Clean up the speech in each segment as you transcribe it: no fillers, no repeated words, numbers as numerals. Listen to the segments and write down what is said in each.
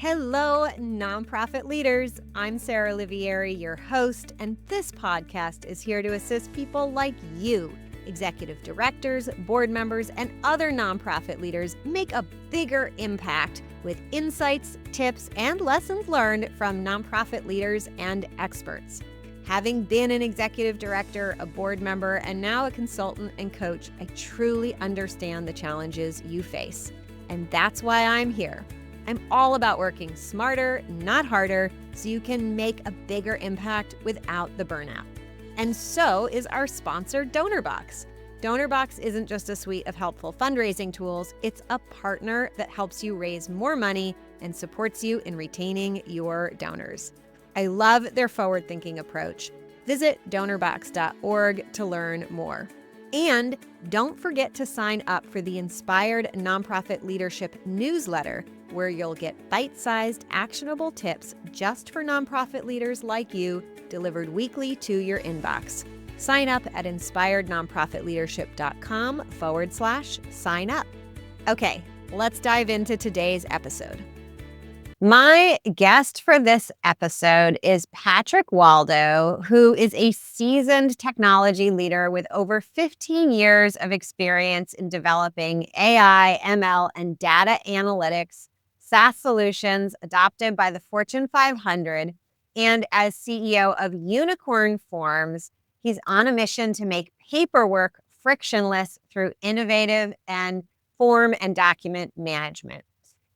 Hello, nonprofit leaders. I'm Sarah Olivieri, your host, and this podcast is here to assist people like you, executive directors, board members, and other nonprofit leaders make a bigger impact with insights, tips, and lessons learned from nonprofit leaders and experts. Having been an executive director, a board member, and now a consultant and coach, I truly understand the challenges you face. And that's why I'm here. I'm all about working smarter, not harder, so you can make a bigger impact without the burnout. And so is our sponsor, DonorBox. DonorBox isn't just a suite of helpful fundraising tools, it's a partner that helps you raise more money and supports you in retaining your donors. I love their forward-thinking approach. Visit donorbox.org to learn more. And don't forget to sign up for the Inspired Nonprofit Leadership newsletter, where you'll get bite-sized, actionable tips just for nonprofit leaders like you, delivered weekly to your inbox. Sign up at inspirednonprofitleadership.com/sign up. Okay, let's dive into today's episode. My guest for this episode is Patrick Waldo, who is a seasoned technology leader with over 15 years of experience in developing AI, ML, and data analytics, SaaS solutions adopted by the Fortune 500. And as CEO of UnicornForms, he's on a mission to make paperwork frictionless through innovative and form and document management.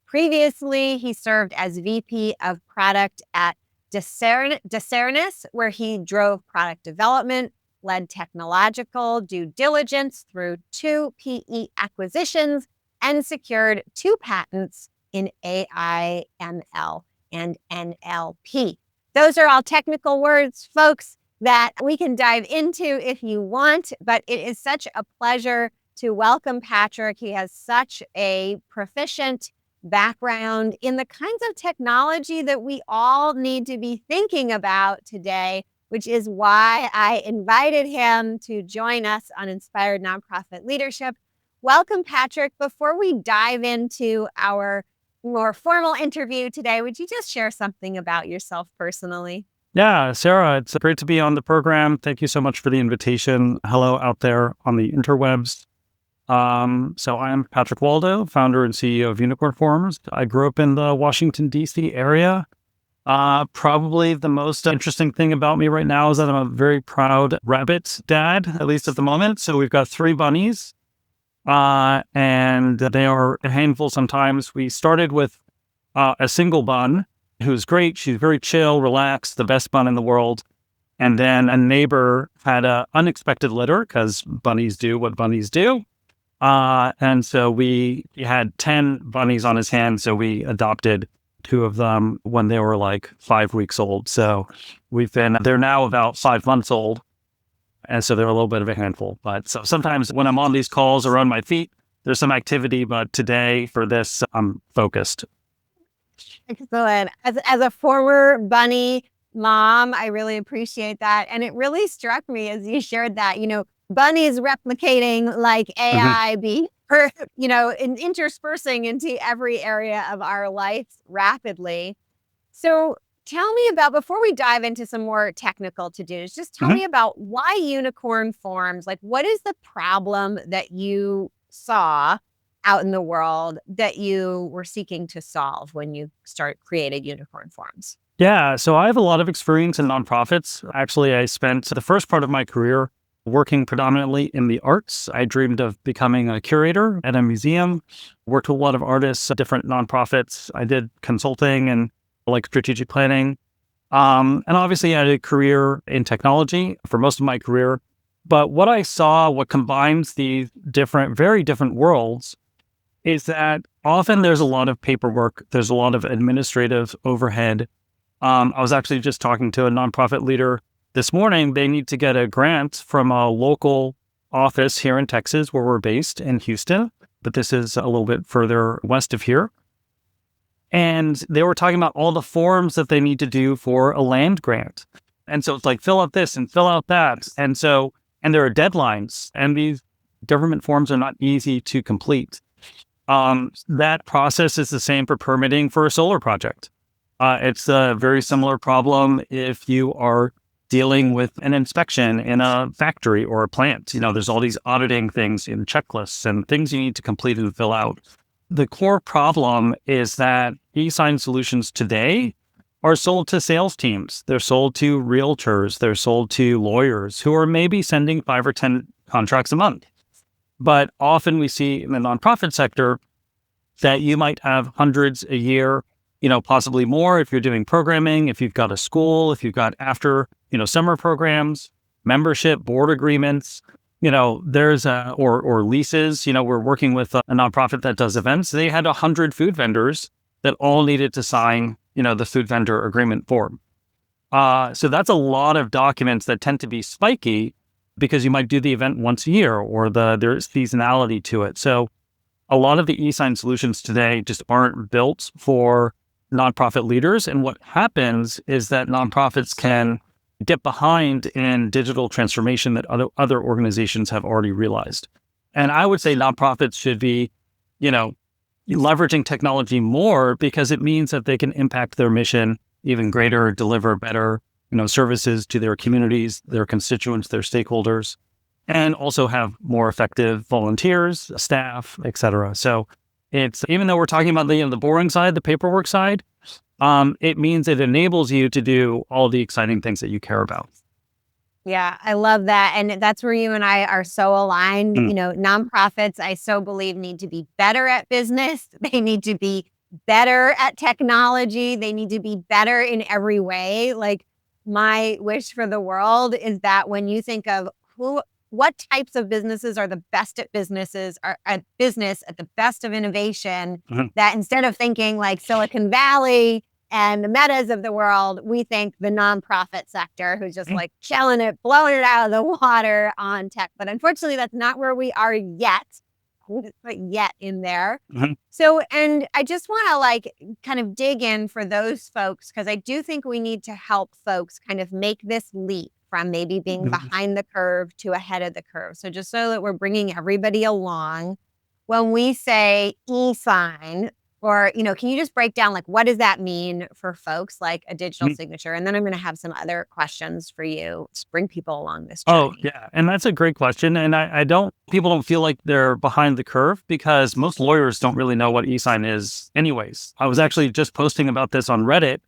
Previously, he served as VP of Product at Discernis, where he drove product development, led technological due diligence through 2 PE acquisitions, and secured 2 patents in AI, ML, and NLP. Those are all technical words, folks, that we can dive into if you want, but it is such a pleasure to welcome Patrick. He has such a proficient background in the kinds of technology that we all need to be thinking about today, which is why I invited him to join us on Inspired Nonprofit Leadership. Welcome, Patrick. Before we dive into our more formal interview today, would you just share something about yourself personally? Yeah, Sarah, it's great to be on the program. Thank you so much for the invitation. Hello out there on the interwebs. So I'm Patrick Waldo, founder and CEO of UnicornForms. I grew up in the Washington, D.C. area. Probably the most interesting thing about me right now is that I'm a very proud rabbit dad, at least at the moment. So we've got 3 bunnies, and they are a handful sometimes. We started with a single bun who's great. She's very chill, relaxed, the best bun in the world. And then a neighbor had an unexpected litter because bunnies do what bunnies do. And so he had 10 bunnies on his hands. So we adopted 2 of them when they were like 5 weeks old. So they're now about 5 months old. And so they're a little bit of a handful. But so sometimes when I'm on these calls or on my feet, there's some activity. But today for this, I'm focused. Excellent. As a former bunny mom, I really appreciate that. And it really struck me as you shared that, bunnies replicating like AI interspersing into every area of our life rapidly. So tell me about, before we dive into some more technical to-dos, just tell me about why UnicornForms. Like, what is the problem that you saw out in the world that you were seeking to solve when you created UnicornForms? Yeah, so I have a lot of experience in nonprofits. Actually, I spent the first part of my career working predominantly in the arts. I dreamed of becoming a curator at a museum, worked with a lot of artists, different nonprofits. I did consulting and like strategic planning. And obviously I had a career in technology for most of my career. But what I saw, what combines these very different worlds, is that often there's a lot of paperwork. There's a lot of administrative overhead. I was actually just talking to a nonprofit leader this morning. They need to get a grant from a local office here in Texas, where we're based in Houston, but this is a little bit further west of here. And they were talking about all the forms that they need to do for a land grant. And so it's like, fill out this and fill out that. And there are deadlines, and these government forms are not easy to complete. That process is the same for permitting for a solar project. It's a very similar problem if you are dealing with an inspection in a factory or a plant. There's all these auditing things in checklists and things you need to complete and fill out. The core problem is that e-sign solutions today are sold to sales teams. They're sold to realtors. They're sold to lawyers who are maybe sending 5 or 10 contracts a month. But often we see in the nonprofit sector that you might have hundreds a year, possibly more if you're doing programming, if you've got a school, if you've got after, summer programs, membership, board agreements, there's or leases. We're working with a nonprofit that does events. They had 100 food vendors that all needed to sign, the food vendor agreement form. So that's a lot of documents that tend to be spiky because you might do the event once a year or there's seasonality to it. So a lot of the e-sign solutions today just aren't built for nonprofit leaders. And what happens is that nonprofits can get behind in digital transformation that other organizations have already realized. And I would say nonprofits should be, leveraging technology more because it means that they can impact their mission even greater, deliver better, services to their communities, their constituents, their stakeholders, and also have more effective volunteers, staff, et cetera. So it's, even though we're talking about the boring side, the paperwork side, it means it enables you to do all the exciting things that you care about. Yeah, I love that. And that's where you and I are so aligned. Nonprofits, I so believe, need to be better at business. They need to be better at technology. They need to be better in every way. Like, my wish for the world is that when you think of what types of businesses are the best at businesses, are at business at the best of innovation, that instead of thinking like Silicon Valley and the Metas of the world, we think the nonprofit sector who's just like killing it, blowing it out of the water on tech. But unfortunately, that's not where we are yet. Put yet in there. So, and I just want to kind of dig in for those folks, because I do think we need to help folks kind of make this leap from maybe being behind the curve to ahead of the curve. So just so that we're bringing everybody along, when we say e-sign, or, can you just break down what does that mean for folks, like a digital signature? And then I'm going to have some other questions for you to bring people along this journey. Oh, yeah. And that's a great question. And people don't feel like they're behind the curve because most lawyers don't really know what e-sign is anyways. I was actually just posting about this on Reddit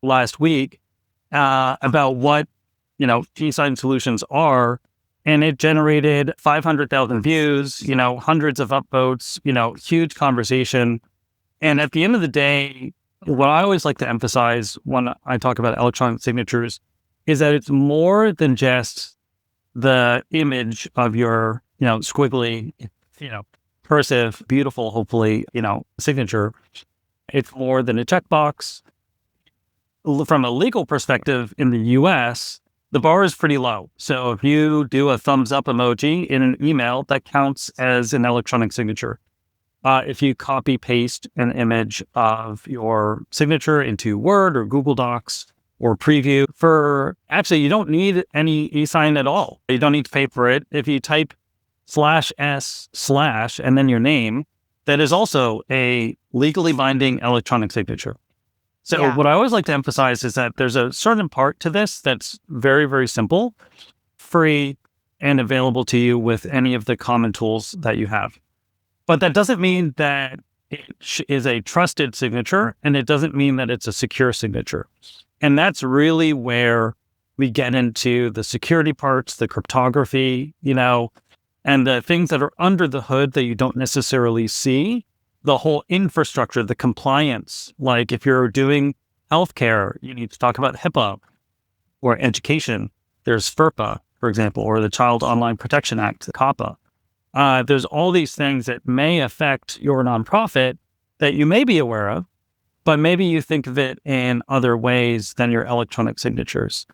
last week about what, e-sign solutions are. And it generated 500,000 views, hundreds of upvotes, huge conversation. And at the end of the day, what I always like to emphasize when I talk about electronic signatures is that it's more than just the image of your, squiggly, cursive, beautiful, hopefully, signature. It's more than a checkbox. From a legal perspective in the US, the bar is pretty low. So if you do a thumbs up emoji in an email, that counts as an electronic signature. If you copy paste an image of your signature into Word or Google Docs or Preview, you don't need any e-sign at all. You don't need to pay for it. If you type /s/ and then your name, that is also a legally binding electronic signature. So what I always like to emphasize is that there's a certain part to this that's very, very simple, free, and available to you with any of the common tools that you have. But that doesn't mean that it is a trusted signature, and it doesn't mean that it's a secure signature. And that's really where we get into the security parts, the cryptography, and the things that are under the hood that you don't necessarily see, the whole infrastructure, the compliance. Like if you're doing healthcare, you need to talk about HIPAA, or education. There's FERPA, for example, or the Child Online Protection Act, the COPPA. There's all these things that may affect your nonprofit that you may be aware of, but maybe you think of it in other ways than your electronic signatures.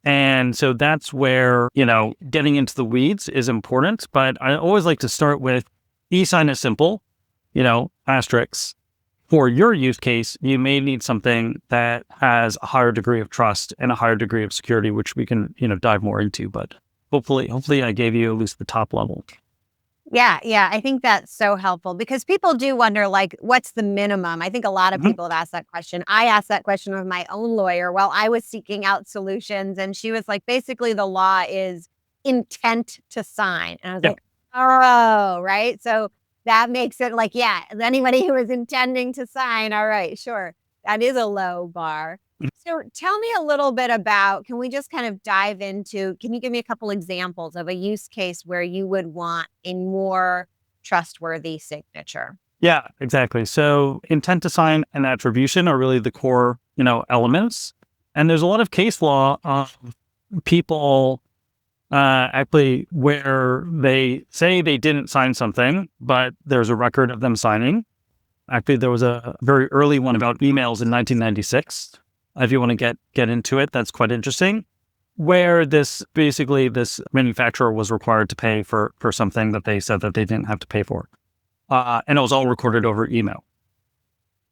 And so that's where, getting into the weeds is important. But I always like to start with e-sign is simple, asterisks. For your use case, you may need something that has a higher degree of trust and a higher degree of security, which we can, dive more into. But hopefully I gave you at least the top level. Yeah. I think that's so helpful because people do wonder, like, what's the minimum? I think a lot of Mhm. people have asked that question. I asked that question of my own lawyer while I was seeking out solutions. And she was like, basically, the law is intent to sign. And I was Yeah. like, oh, right. So that makes it like, yeah, anybody who is intending to sign, all right, sure. That is a low bar. So tell me a little bit about, can we just kind of dive into, can you give me a couple examples of a use case where you would want a more trustworthy signature? Yeah, exactly. So intent to sign and attribution are really the core, elements. And there's a lot of case law of people actually where they say they didn't sign something, but there's a record of them signing. Actually, there was a very early one about emails in 1996. If you want to get into it, that's quite interesting. Where this manufacturer was required to pay for something that they said that they didn't have to pay for, and it was all recorded over email.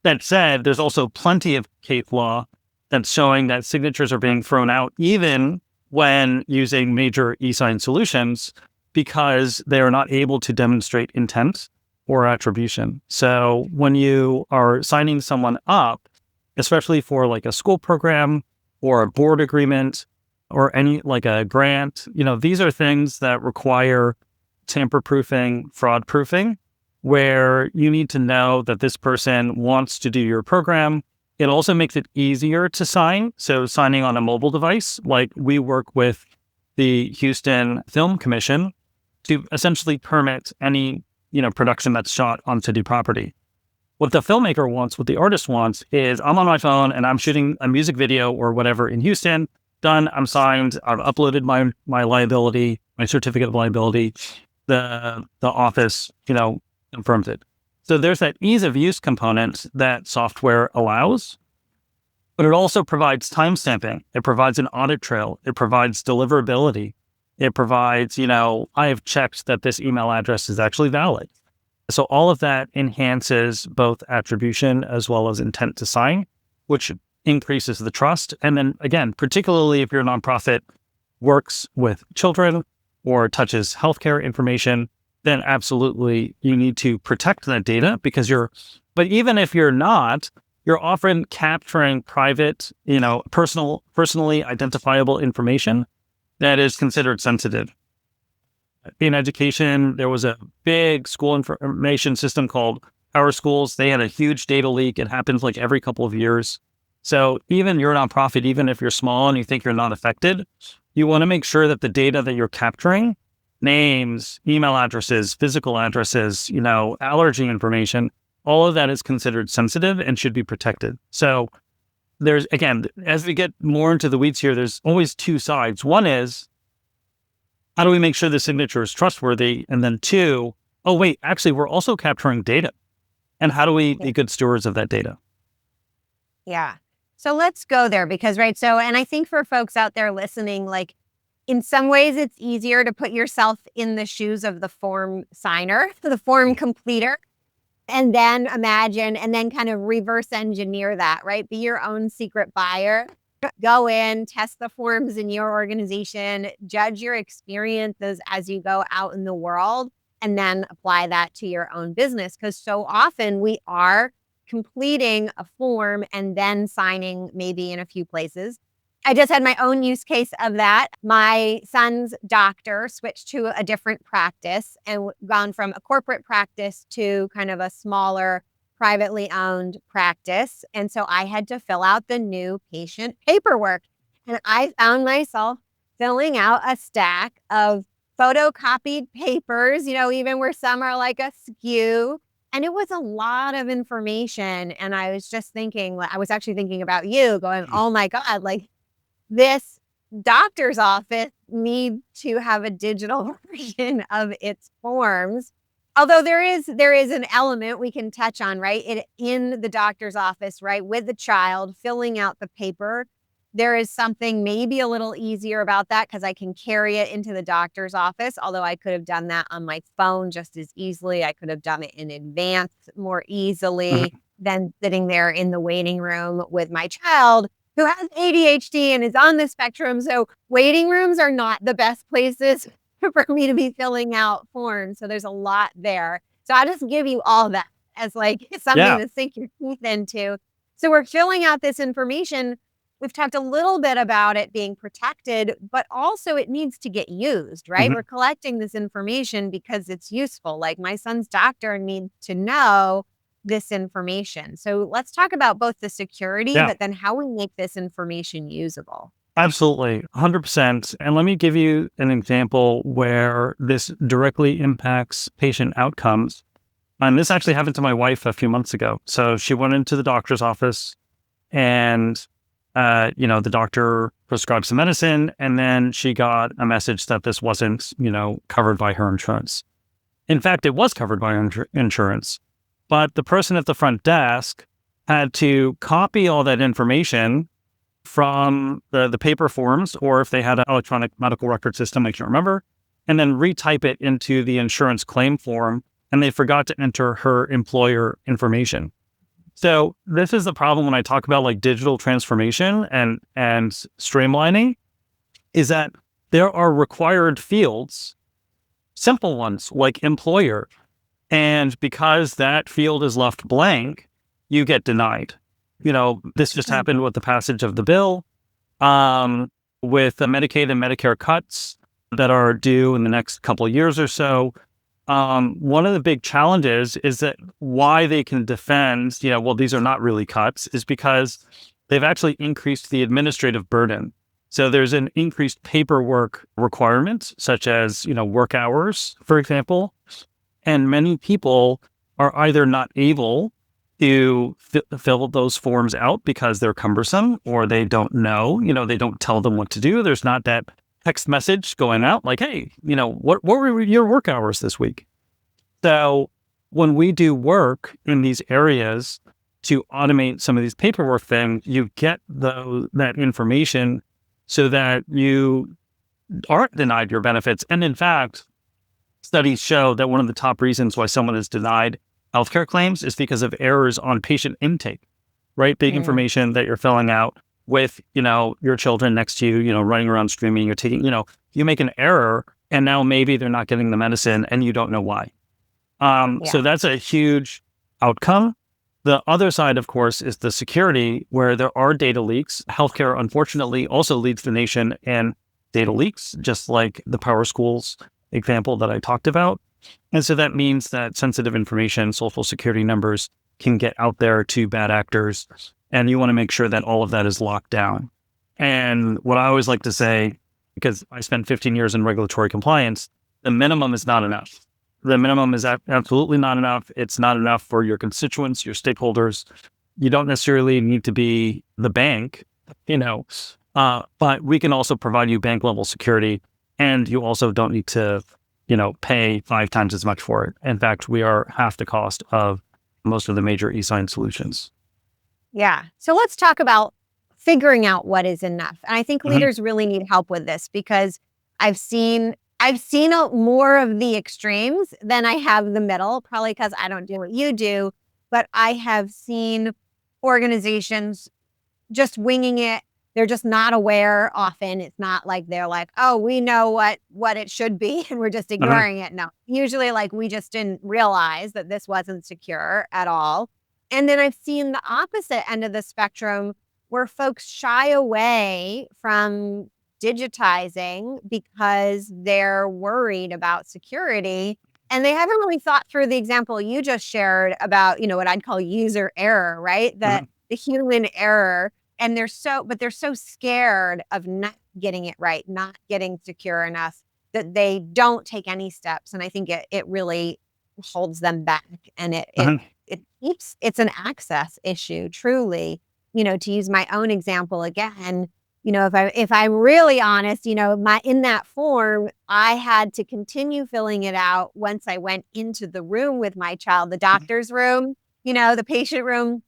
That said, there's also plenty of case law that's showing that signatures are being thrown out even when using major e-sign solutions because they are not able to demonstrate intent or attribution. So when you are signing someone up, especially for like a school program or a board agreement or any like a grant, these are things that require tamper proofing, fraud proofing, where you need to know that this person wants to do your program. It also makes it easier to sign. So signing on a mobile device, like we work with the Houston Film Commission to essentially permit any, production that's shot on city property. What the filmmaker wants, what the artist wants is I'm on my phone and I'm shooting a music video or whatever in Houston. Done. I'm signed. I've uploaded my liability, my certificate of liability. The office, confirms it. So there's that ease of use component that software allows, but it also provides timestamping. It provides an audit trail. It provides deliverability. It provides, I have checked that this email address is actually valid. So all of that enhances both attribution as well as intent to sign, which increases the trust. And then again, particularly if your nonprofit works with children or touches healthcare information, then absolutely you need to protect that data but even if you're not, you're often capturing private, personally identifiable information that is considered sensitive. In education, there was a big school information system called Our Schools. They had a huge data leak. It happens like every couple of years. So even your nonprofit, even if you're small and you think you're not affected, you want to make sure that the data that you're capturing, names, email addresses, physical addresses, allergy information, all of that is considered sensitive and should be protected. So there's, again, as we get more into the weeds here, there's always two sides. One is, how do we make sure the signature is trustworthy? And then two, oh, wait, actually, we're also capturing data. And how do we be good stewards of that data? Yeah. So let's go there because, right. So, and I think for folks out there listening, like in some ways it's easier to put yourself in the shoes of the form signer, the form completer, and then imagine and then kind of reverse engineer that, right? Be your own secret buyer. Go in, test the forms in your organization, judge your experiences as you go out in the world, and then apply that to your own business. Because so often we are completing a form and then signing maybe in a few places. I just had my own use case of that. My son's doctor switched to a different practice and gone from a corporate practice to kind of a smaller, privately owned practice. And so I had to fill out the new patient paperwork. And I found myself filling out a stack of photocopied papers, even where some are like askew. And it was a lot of information. And I was just thinking, I was actually thinking about you going, oh my God, like this doctor's office needs to have a digital version of its forms. Although there is an element we can touch on, right? In the doctor's office, right, with the child filling out the paper. There is something maybe a little easier about that because I can carry it into the doctor's office. Although I could have done that on my phone just as easily. I could have done it in advance more easily than sitting there in the waiting room with my child who has ADHD and is on the spectrum. So waiting rooms are not the best places for me to be filling out forms. So there's a lot there. So I'll just give you all that as like something to sink your teeth into. So we're filling out this information. We've talked a little bit about it being protected, but also it needs to get used, right? We're collecting this information because it's useful. Like my son's doctor needs to know this information. So let's talk about both the security, but then how we make this information usable. Absolutely, 100%. And let me give you an example where this directly impacts patient outcomes. And this actually happened to my wife a few months ago. So she went into the doctor's office and, the doctor prescribed some medicine, and then she got a message that this wasn't, covered by her insurance. In fact, it was covered by her insurance, but the person at the front desk had to copy all that information from the paper forms, or if they had an electronic medical record system, I can't remember, and then retype it into the insurance claim form, and they forgot to enter her employer information. So this is the problem when I talk about like digital transformation and streamlining, is that there are required fields, simple ones like employer, and because that field is left blank, you get denied. This just happened with the passage of the bill, with the Medicaid and Medicare cuts that are due in the next couple of years or so. One of the big challenges is that why they can defend, these are not really cuts, is because they've actually increased the administrative burden. So there's an increased paperwork requirement, such as, work hours, for example. And many people are either not able to fill those forms out because they're cumbersome, or they don't know, they don't tell them what to do. There's not that text message going out like, hey, what were your work hours this week? So when we do work in these areas to automate some of these paperwork things, you get that information so that you aren't denied your benefits. And in fact, studies show that one of the top reasons why someone is denied healthcare claims is because of errors on patient intake, right? The information that you're filling out with, your children next to you, running around screaming, you're taking, you make an error and now maybe they're not getting the medicine and you don't know why. So that's a huge outcome. The other side, of course, is the security, where there are data leaks. Healthcare, unfortunately, also leads the nation in data leaks, just like the Power Schools example that I talked about. And so that means that sensitive information, social security numbers, can get out there to bad actors. And you want to make sure that all of that is locked down. And what I always like to say, because I spent 15 years in regulatory compliance, the minimum is not enough. The minimum is absolutely not enough. It's not enough for your constituents, your stakeholders. You don't necessarily need to be the bank, but we can also provide you bank level security, and you also don't need to, pay 5 times as much for it. In fact, we are half the cost of most of the major e-sign solutions. Yeah. So let's talk about figuring out what is enough. And I think leaders really need help with this, because I've seen more of the extremes than I have the middle, probably because I don't do what you do, but I have seen organizations just winging it. They're just not aware often. It's not like they're like, oh, we know what it should be and we're just ignoring it. No, usually like we just didn't realize that this wasn't secure at all. And then I've seen the opposite end of the spectrum, where folks shy away from digitizing because they're worried about security. And they haven't really thought through the example you just shared about, what I'd call user error, right? The human error. And they're so scared of not getting it right, not getting secure enough, that they don't take any steps. And I think it really holds them back. And it's an access issue, truly. To use my own example again, if I'm really honest, in that form, I had to continue filling it out once I went into the room with my child, the doctor's room, the patient room,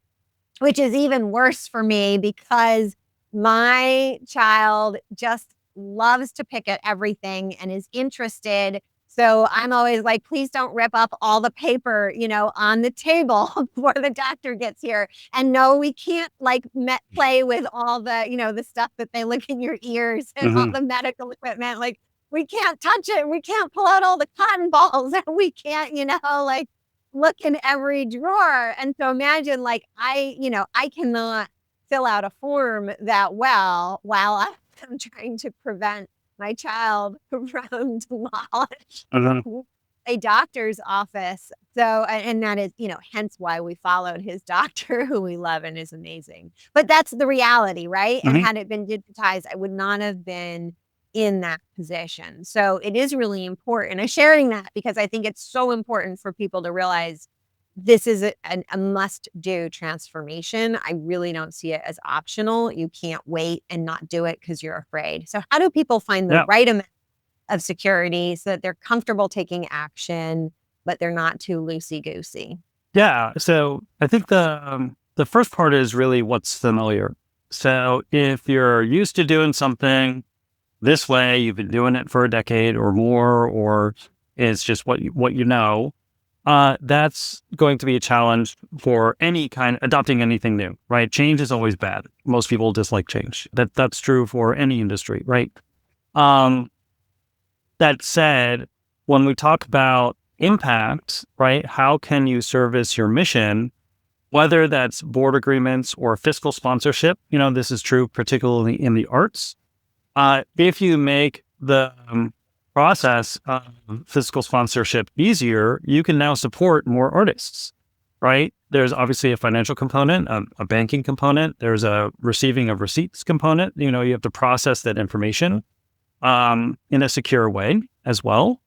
which is even worse for me because my child just loves to pick at everything and is interested. So I'm always like, please don't rip up all the paper, on the table before the doctor gets here. And no, we can't play with all the, the stuff that they look in your ears and all the medical equipment. Like, we can't touch it. We can't pull out all the cotton balls. And we can't, like look in every drawer. And so imagine like I cannot fill out a form that well while I'm trying to prevent my child from Mhm. demolish a doctor's office. So, and that is, hence why we followed his doctor, who we love and is amazing. But that's the reality, right? And Mhm. had it been digitized, I would not have been in that position. So it is really important. I'm sharing that because I think it's so important for people to realize this is a must-do transformation. I really don't see it as optional. You can't wait and not do it because you're afraid. So how do people find the Yeah. right amount of security so that they're comfortable taking action, but they're not too loosey-goosey? Yeah. So I think the first part is really what's familiar. So if you're used to doing something this way, you've been doing it for a decade or more, or it's just what you know, that's going to be a challenge for any kind adopting anything new, right? Change is always bad. Most people dislike change. That's true for any industry, right? Um, that said, when we talk about impact, right? How can you service your mission? Whether that's board agreements or fiscal sponsorship, this is true particularly in the arts. If you make the process of fiscal sponsorship easier, you can now support more artists, right? There's obviously a financial component, a banking component. There's a receiving of receipts component. You have to process that information in a secure way as well.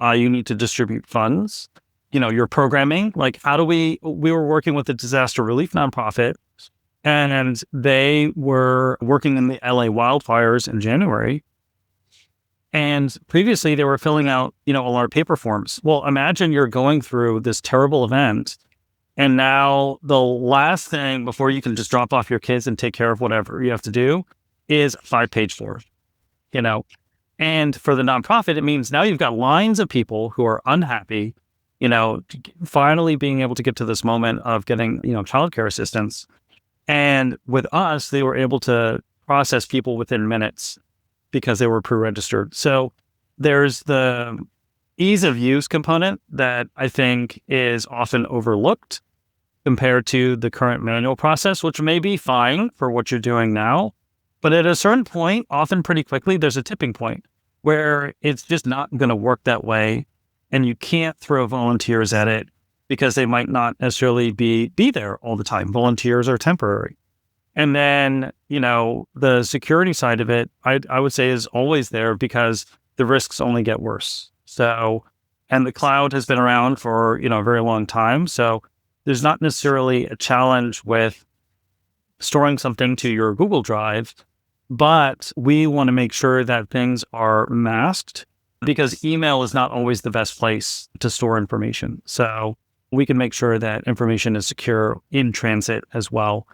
You need to distribute funds. Your programming, like we were working with a disaster relief nonprofit, and they were working in the LA wildfires in January. And previously they were filling out, a lot of paper forms. Well, imagine you're going through this terrible event, and now the last thing before you can just drop off your kids and take care of whatever you have to do is a 5-page form, you know? And for the nonprofit, it means now you've got lines of people who are unhappy, finally being able to get to this moment of getting, childcare assistance. And with us, they were able to process people within minutes because they were pre-registered. So there's the ease of use component that I think is often overlooked compared to the current manual process, which may be fine for what you're doing now. But at a certain point, often pretty quickly, there's a tipping point where it's just not going to work that way. And you can't throw volunteers at it because they might not necessarily be there all the time. Volunteers are temporary. And then, the security side of it, I would say is always there because the risks only get worse. So, and the cloud has been around for, a very long time. So there's not necessarily a challenge with storing something to your Google Drive, but we want to make sure that things are masked because email is not always the best place to store information. So we can make sure that information is secure in transit as well.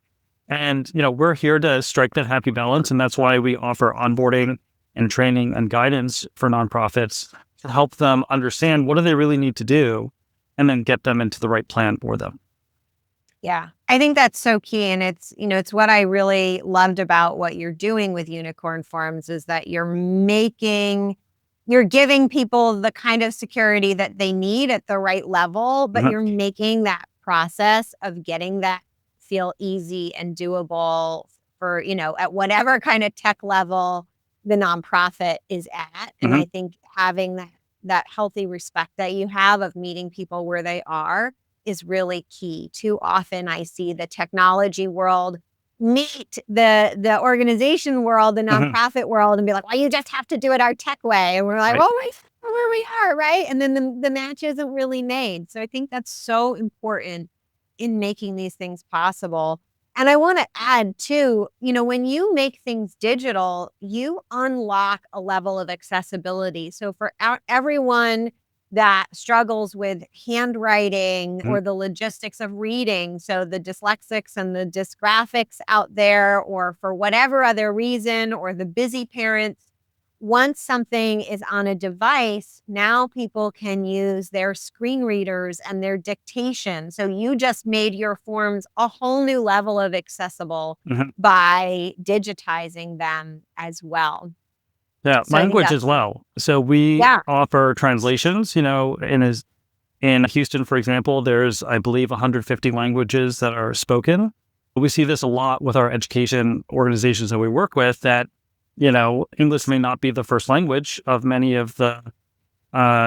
And, we're here to strike that happy balance. And that's why we offer onboarding and training and guidance for nonprofits to help them understand what do they really need to do and then get them into the right plan for them. Yeah, I think that's so key. And it's what I really loved about what you're doing with Unicorn Forms is that you're giving people the kind of security that they need at the right level, but Mhm. you're making that process of getting that feel easy and doable for, at whatever kind of tech level the nonprofit is at. And Mhm. I think having that healthy respect that you have of meeting people where they are is really key. Too often I see the technology world meet the organization world, the Mhm. nonprofit world, and be like, well, you just have to do it our tech way. And we're like, Right. well, right where we are, right? And then the match isn't really made. So I think that's so important in making these things possible. And I want to add too, when you make things digital, you unlock a level of accessibility. So for everyone that struggles with handwriting Mhm. or the logistics of reading, so the dyslexics and the dysgraphics out there, or for whatever other reason, or the busy parents, once something is on a device, now people can use their screen readers and their dictation. So you just made your forms a whole new level of accessible Mhm. by digitizing them as well. Yeah, So I think language that's, as well. So we yeah. offer translations, in Houston, for example, there's, I believe, 150 languages that are spoken. We see this a lot with our education organizations that we work with that, English may not be the first language of many of the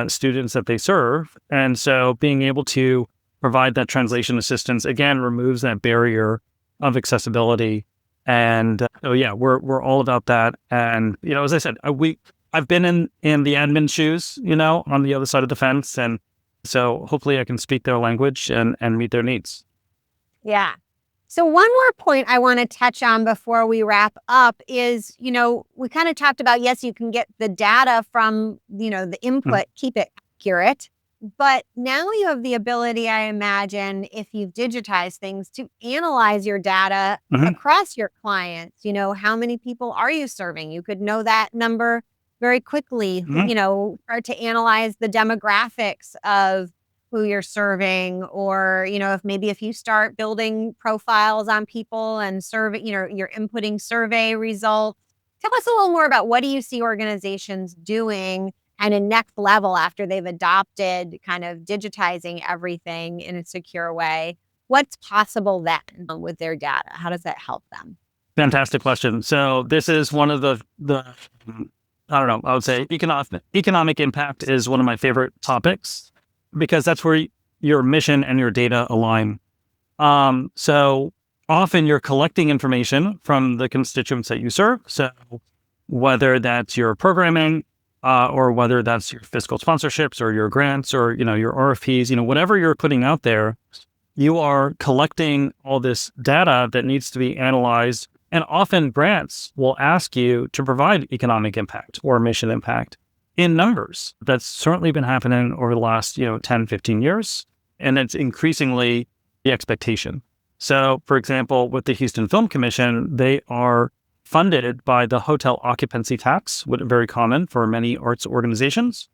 students that they serve. And so being able to provide that translation assistance, again, removes that barrier of accessibility. And so, yeah, we're all about that. And, as I said, I've been in the admin shoes, on the other side of the fence. And so hopefully I can speak their language and meet their needs. Yeah. So one more point I want to touch on before we wrap up is, we kind of talked about, yes, you can get the data from, the input, keep it accurate. But now you have the ability, I imagine, if you've digitized things, to analyze your data across your clients. How many people are you serving? You could know that number very quickly, start to analyze the demographics of who you're serving, or, if you start building profiles on people and you're inputting survey results. Tell us a little more about what do you see organizations doing and a next level after they've adopted kind of digitizing everything in a secure way. What's possible then with their data? How does that help them? Fantastic question. So this is one of the I don't know, I would say economic impact is one of my favorite topics, because that's where your mission and your data align. So often you're collecting information from the constituents that you serve. So whether that's your programming, or whether that's your fiscal sponsorships or your grants or, your RFPs, whatever you're putting out there, you are collecting all this data that needs to be analyzed. And often grants will ask you to provide economic impact or mission impact in numbers. That's certainly been happening over the last, 10, 15 years. And it's increasingly the expectation. So, for example, with the Houston Film Commission, they are funded by the hotel occupancy tax, which is very common for many arts organizations.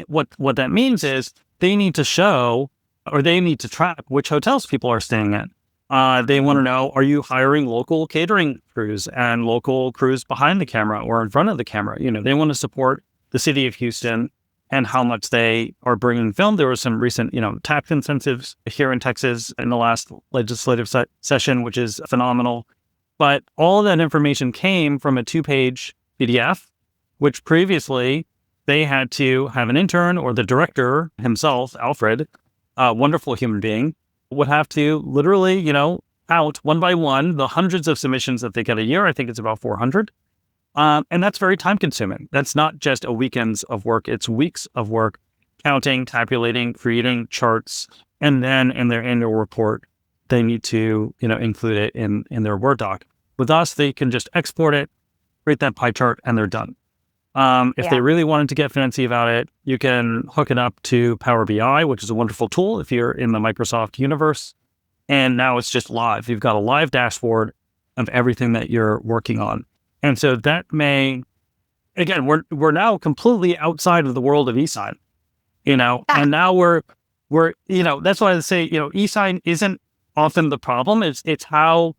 What that means is they need to show, or they need to track which hotels people are staying in. They want to know, are you hiring local catering crews and local crews behind the camera or in front of the camera? They want to support the city of Houston and how much they are bringing film. There was some recent, tax incentives here in Texas in the last legislative session, which is phenomenal. But all of that information came from a 2-page PDF, which previously they had to have an intern or the director himself, Alfred, a wonderful human being, would have to literally, out one by one, the hundreds of submissions that they get a year. I think it's about 400. And that's very time consuming. That's not just a weekends of work. It's weeks of work, counting, tabulating, creating charts. And then in their annual report, they need to, include it in their Word doc. With us, they can just export it, create that pie chart, and they're done. If they really wanted to get fancy about it, you can hook it up to Power BI, which is a wonderful tool if you're in the Microsoft universe. And now it's just live. You've got a live dashboard of everything that you're working on. And so that may, again, we're now completely outside of the world of eSign, and now we're, that's why I say, eSign isn't often the problem. It's how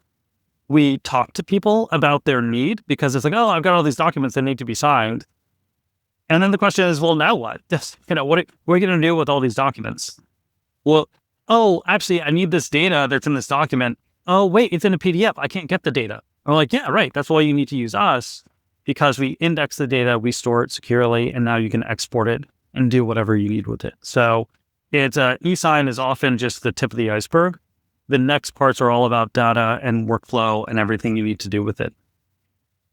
we talk to people about their need, because it's like, oh, I've got all these documents that need to be signed. And then the question is, well, now what? What are we going to do with all these documents? Well, oh, actually, I need this data that's in this document. Oh, wait, it's in a PDF. I can't get the data. I'm like, yeah, right. That's why you need to use us, because we index the data, we store it securely, and now you can export it and do whatever you need with it. So it's eSign is often just the tip of the iceberg. The next parts are all about data and workflow and everything you need to do with it.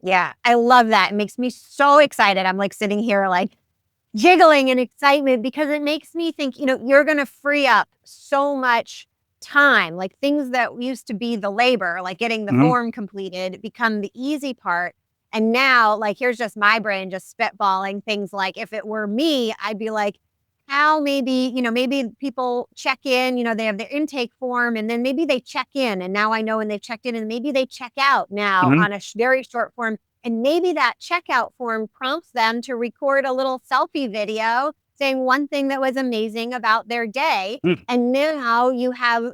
Yeah, I love that. It makes me so excited. I'm like sitting here like jiggling in excitement, because it makes me think, you're going to free up so much time, like things that used to be the labor, like getting the form completed, become the easy part. And now, like, here's just my brain just spitballing things like, if it were me, I'd be like, how maybe people check in, they have their intake form, and then maybe they check in. And now I know when they've checked in, and maybe they check out now on a very short form. And maybe that checkout form prompts them to record a little selfie video saying one thing that was amazing about their day. And now you have,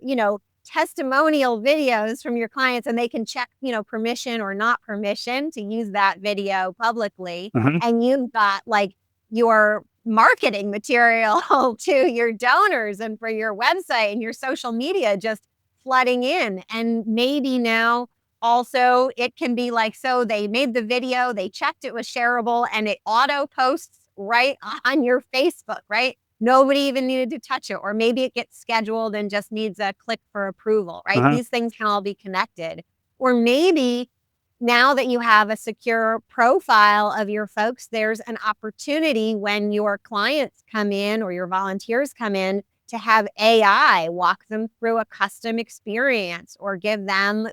testimonial videos from your clients, and they can check, permission or not permission to use that video publicly. Mhm. And you've got like your marketing material to your donors and for your website and your social media just flooding in. And maybe now also it can be like, so they made the video, they checked it was shareable, and it auto posts right on your Facebook, right? Nobody even needed to touch it. Or maybe it gets scheduled and just needs a click for approval, right? Uh-huh. These things can all be connected. Or maybe now that you have a secure profile of your folks, there's an opportunity when your clients come in or your volunteers come in to have AI walk them through a custom experience or give them,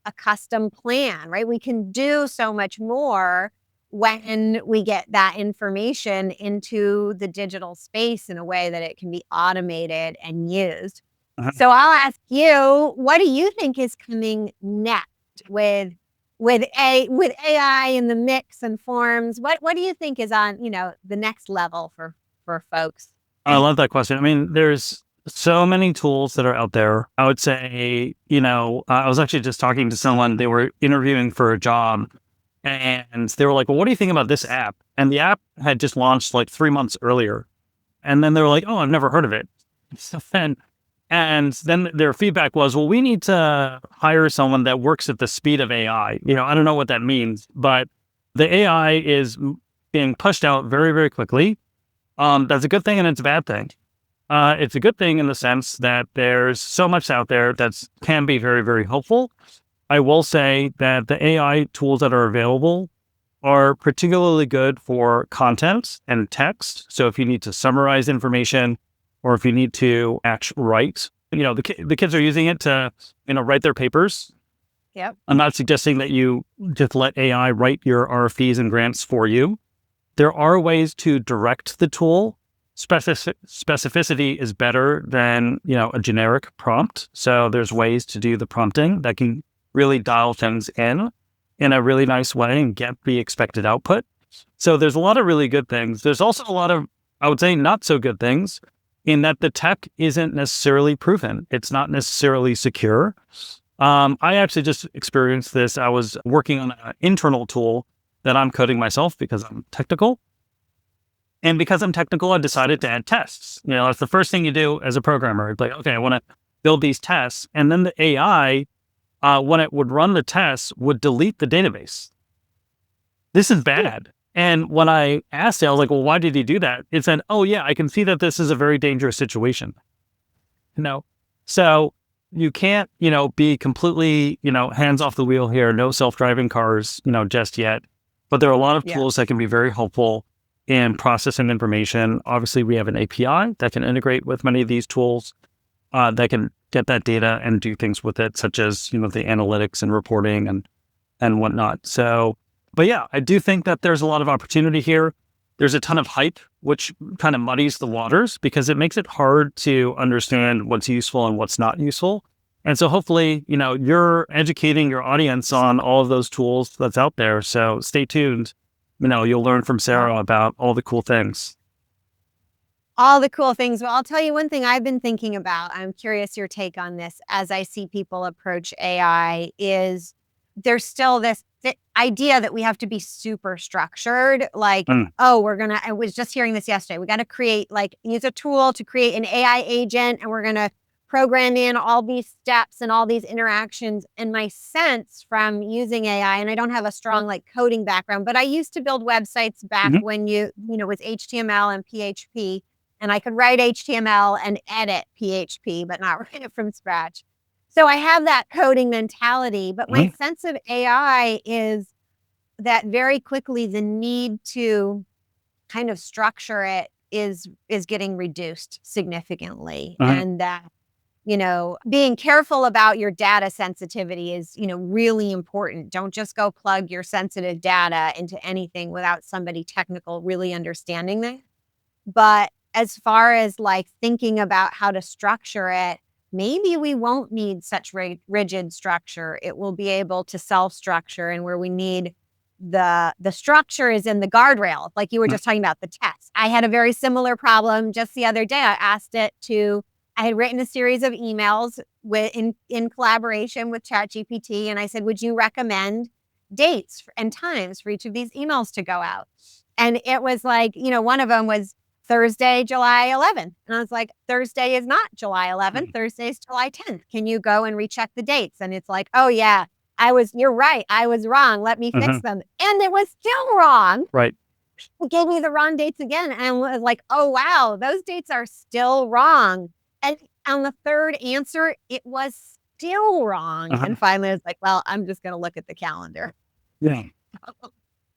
a custom plan, right? We can do so much more when we get that information into the digital space in a way that it can be automated and used. Uh-huh. So I'll ask you, what do you think is coming next with AI in the mix and forms? What do you think is on, the next level for folks? I love that question. I mean, there's so many tools that are out there. I would say, I was actually just talking to someone, they were interviewing for a job, and they were like, well, what do you think about this app? And the app had just launched like 3 months earlier. And then they were like, oh, I've never heard of it. And then their feedback was, well, we need to hire someone that works at the speed of AI. I don't know what that means, but the AI is being pushed out very, very quickly. That's a good thing and it's a bad thing. It's a good thing in the sense that there's so much out there that can be very, very helpful. I will say that the AI tools that are available are particularly good for content and text. So if you need to summarize information or if you need to actually write, the kids are using it to, write their papers. Yep. I'm not suggesting that you just let AI write your RFPs and grants for you. There are ways to direct the tool. Specificity is better than, a generic prompt. So there's ways to do the prompting that can really dial things in a really nice way and get the expected output. So there's a lot of really good things. There's also a lot of, I would say, not so good things in that the tech isn't necessarily proven. It's not necessarily secure. I actually just experienced this. I was working on an internal tool that I'm coding myself because I'm technical. And because I'm technical, I decided to add tests. That's the first thing you do as a programmer. It's like, okay, I want to build these tests. And then the AI, when it would run the tests, would delete the database. This is bad. And when I asked it, I was like, well, why did he do that? It said, oh yeah, I can see that this is a very dangerous situation. So you can't, be completely, hands off the wheel here, no self-driving cars, just yet. But there are a lot of tools that can be very helpful in processing information. Obviously, we have an API that can integrate with many of these tools that can get that data and do things with it, such as, the analytics and reporting and whatnot. So, but yeah, I do think that there's a lot of opportunity here. There's a ton of hype, which kind of muddies the waters because it makes it hard to understand what's useful and what's not useful. And so hopefully, you're educating your audience on all of those tools that's out there. So stay tuned. You'll learn from Sarah about all the cool things. All the cool things. Well, I'll tell you one thing I've been thinking about. I'm curious your take on this as I see people approach AI is there's still this idea that we have to be super structured. Like, I was just hearing this yesterday. We got to use a tool to create an AI agent and we're going to program in all these steps and all these interactions. And my sense from using AI, and I don't have a strong coding background, but I used to build websites back when with HTML and PHP. And I could write HTML and edit PHP, but not write it from scratch. So I have that coding mentality, but my sense of AI is that very quickly the need to kind of structure it is getting reduced significantly. And that, being careful about your data sensitivity is, really important. Don't just go plug your sensitive data into anything without somebody technical really understanding that. But as far as thinking about how to structure it, maybe we won't need such rigid structure. It will be able to self-structure, and where we need the structure is in the guardrail. Like you were just talking about the test. I had a very similar problem just the other day. I asked it to I had written a series of emails in collaboration with ChatGPT, and I said, would you recommend dates and times for each of these emails to go out? And it was like, one of them was Thursday, July 11th. And I was like, Thursday is not July 11th. Thursday is July 10th. Can you go and recheck the dates? And it's like, oh yeah, you're right. I was wrong. Let me fix them. And it was still wrong. Right. It gave me the wrong dates again. And I was like, oh wow, those dates are still wrong. And on the third answer, it was still wrong. And finally I was like, well, I'm just going to look at the calendar. Yeah.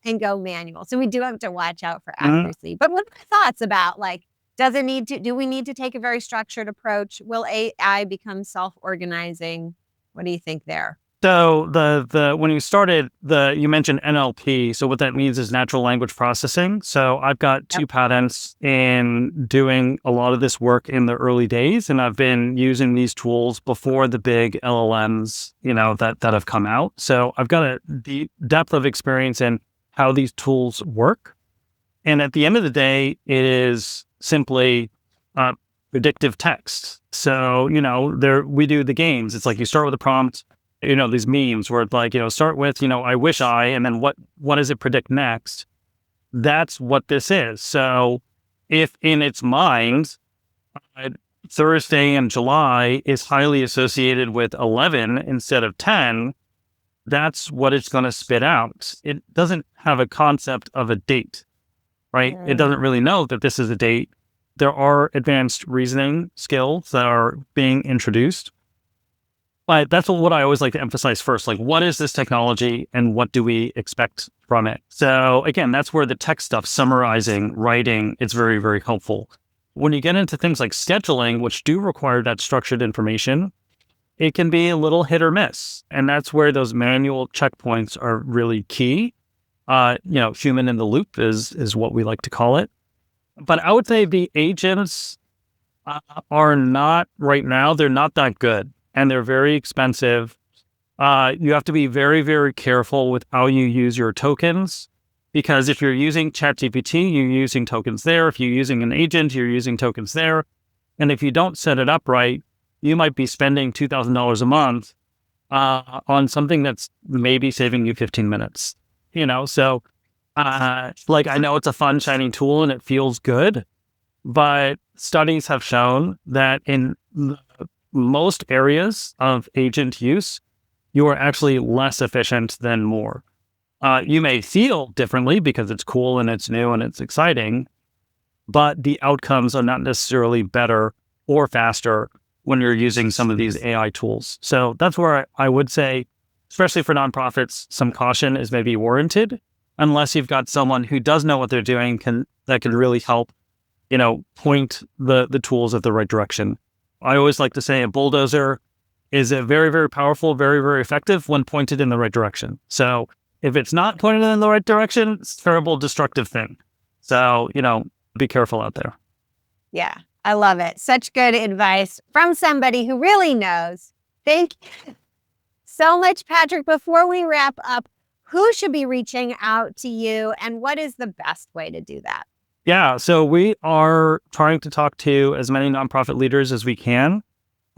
And go manual. So we do have to watch out for accuracy. But what are your thoughts about, like, do we need to take a very structured approach? Will AI become self-organizing? What do you think there? So when you started, you mentioned NLP. So what that means is natural language processing. So I've got 2 patents in doing a lot of this work in the early days, and I've been using these tools before the big LLMs, that have come out. So I've got a deep depth of experience in how these tools work. And at the end of the day, it is simply predictive text. So, we do the games. It's like you start with a prompt, these memes where it's like, start with, I wish I, and then what does it predict next? That's what this is. So if in its mind, Thursday in July is highly associated with 11 instead of 10, that's what it's going to spit out. It doesn't have a concept of a date, right? It doesn't really know that this is a date. There are advanced reasoning skills that are being introduced. But that's what I always like to emphasize first. Like, what is this technology and what do we expect from it? So again, that's where the tech stuff, summarizing, writing, it's very, very helpful. When you get into things like scheduling, which do require that structured information, it can be a little hit or miss. And that's where those manual checkpoints are really key. Human in the loop is what we like to call it. But I would say the agents are not right now, they're not that good and they're very expensive. You have to be very, very careful with how you use your tokens, because if you're using ChatGPT, you're using tokens there. If you're using an agent, you're using tokens there. And if you don't set it up right, you might be spending $2,000 a month on something that's maybe saving you 15 minutes. So I know it's a fun, shiny tool and it feels good, but studies have shown that in most areas of agent use, you are actually less efficient than more. You may feel differently because it's cool and it's new and it's exciting, but the outcomes are not necessarily better or faster when you're using some of these AI tools. So that's where I would say, especially for nonprofits, some caution is maybe warranted, unless you've got someone who does know what they're doing that can really help, point the tools at the right direction. I always like to say a bulldozer is a very, very powerful, very, very effective when pointed in the right direction. So if it's not pointed in the right direction, it's a terrible, destructive thing. So, be careful out there. Yeah, I love it. Such good advice from somebody who really knows. Thank you so much, Patrick. Before we wrap up, who should be reaching out to you and what is the best way to do that? Yeah, so we are trying to talk to as many nonprofit leaders as we can.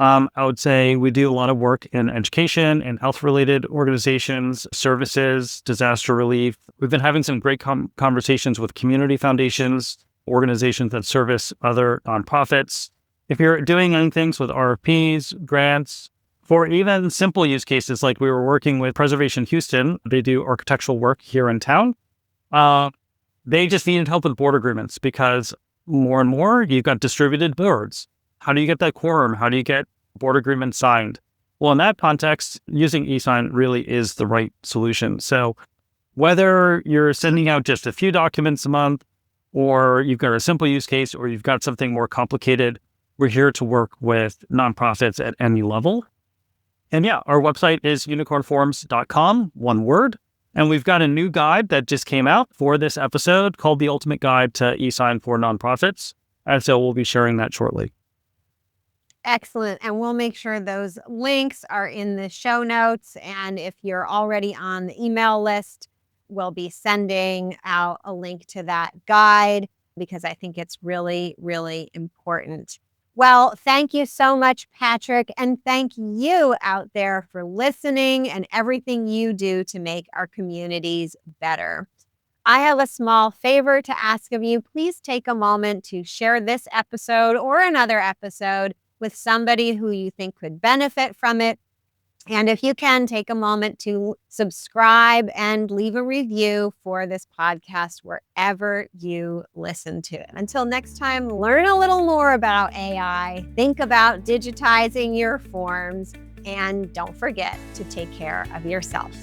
I would say we do a lot of work in education and health-related organizations, services, disaster relief. We've been having some great conversations with community foundations, organizations that service other nonprofits. If you're doing anything with RFPs, grants, for even simple use cases, like we were working with Preservation Houston, they do architectural work here in town. They just needed help with board agreements because more and more you've got distributed boards. How do you get that quorum? How do you get board agreements signed? Well, in that context, using eSign really is the right solution. So whether you're sending out just a few documents a month, or you've got a simple use case, or you've got something more complicated, we're here to work with nonprofits at any level. And yeah, our website is unicornforms.com, one word. And we've got a new guide that just came out for this episode called The Ultimate Guide to eSign for Nonprofits. And so we'll be sharing that shortly. Excellent. And we'll make sure those links are in the show notes. And if you're already on the email list, we'll be sending out a link to that guide because I think it's really, really important. Well, thank you so much, Patrick. And thank you out there for listening and everything you do to make our communities better. I have a small favor to ask of you. Please take a moment to share this episode or another episode with somebody who you think could benefit from it. And if you can, take a moment to subscribe and leave a review for this podcast wherever you listen to it. Until next time, learn a little more about AI, think about digitizing your forms, and don't forget to take care of yourself.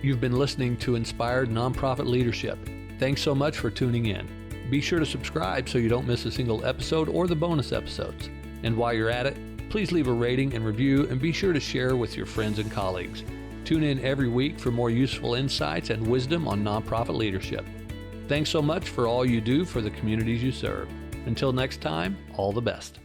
You've been listening to Inspired Nonprofit Leadership. Thanks so much for tuning in. Be sure to subscribe so you don't miss a single episode or the bonus episodes. And while you're at it, please leave a rating and review, and be sure to share with your friends and colleagues. Tune in every week for more useful insights and wisdom on nonprofit leadership. Thanks so much for all you do for the communities you serve. Until next time, all the best.